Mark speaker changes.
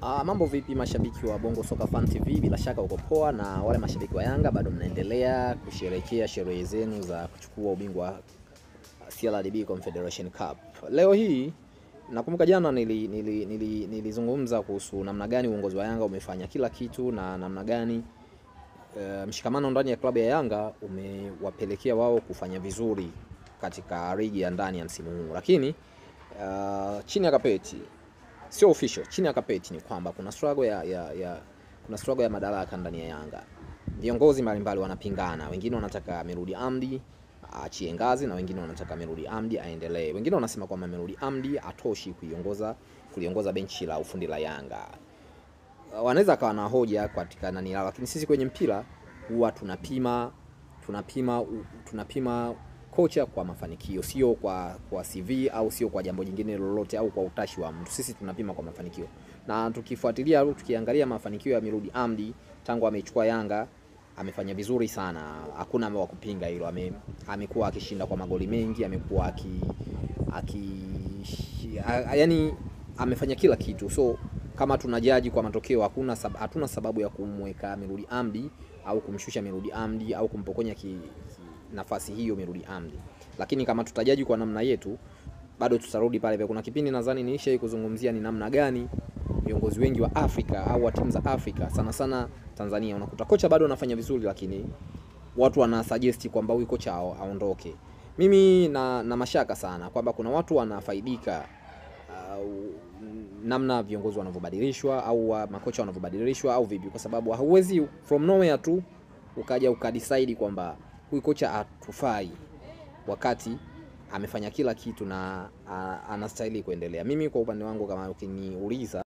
Speaker 1: Mambo vipi mashabiki wa Bongo Soka Fan TV, bila shaka uko poa, na wale mashabiki wa Yanga bado mnaendelea kusherehekea sherehe zenu za kuchukua ubingwa CRDB Confederation Cup. Leo hii nakumbuka jana nilizungumza kuhusu namna gani uongozi wa Yanga umefanya kila kitu na namna gani mshikamano ndani ya klabu ya Yanga umewapelekea wao kufanya vizuri katika ligi ya ndani ya msimu huu. Lakini chini ya kapeti, sio official, chini ya kapeti ni kwamba kuna struggle ya madaraka ndani ya Yanga. Viongozi mbalimbali wanapingana, wengine wanataka Merudi Amdi aachie ngazi na wengine wanataka Merudi Amdi aendelee. Wengine wanasema kwamba Merudi Amdi atoshi kuliongoza benchi la ufundi la Yanga. Wanaweza kawa na hoja katika nani lao, lakini sisi kwenye mpira huwa tunapima kocha kwa mafanikio, sio kwa CV au sio kwa jambo jingine lolote au kwa utashi wa mtu. Sisi tunapima kwa mafanikio. Na tukifuatilia au tukiangalia mafanikio ya Merudi Amdi tangu amechukua Yanga, amefanya vizuri sana. Hakuna wa kupinga hilo. Amekuwa akishinda kwa magoli mengi, amekuwa yani amefanya kila kitu. So kama tunajaji kwa matokeo, hatuna sababu ya kumweka Merudi Amdi au kumshusha Merudi Amdi au kumpokonya nafasi hiyo Merudi Amdi. Lakini kama tutajaji kwa namna yetu, bado tutarudi pale. Kuna kipindi nadhani nilishawahi kuzungumzia ni namna gani viongozi wengi wa Afrika au wa timu za Afrika, sana sana Tanzania, unakuta kocha bado anafanya vizuri lakini watu wana suggest kwamba huyu kocha aondoke. Mimi na mashaka sana kwamba kuna watu wanafaidika namna viongozi wanavyobadilishwa au makocha wanavyobadilishwa au vipi, kwa sababu hauwezi from nowhere tu ukaja ukadecide kwamba huyu kocha atufai wakati amefanya kila kitu na anastahili kuendelea. Mimi kwa upande wangu, kama ukiniuliza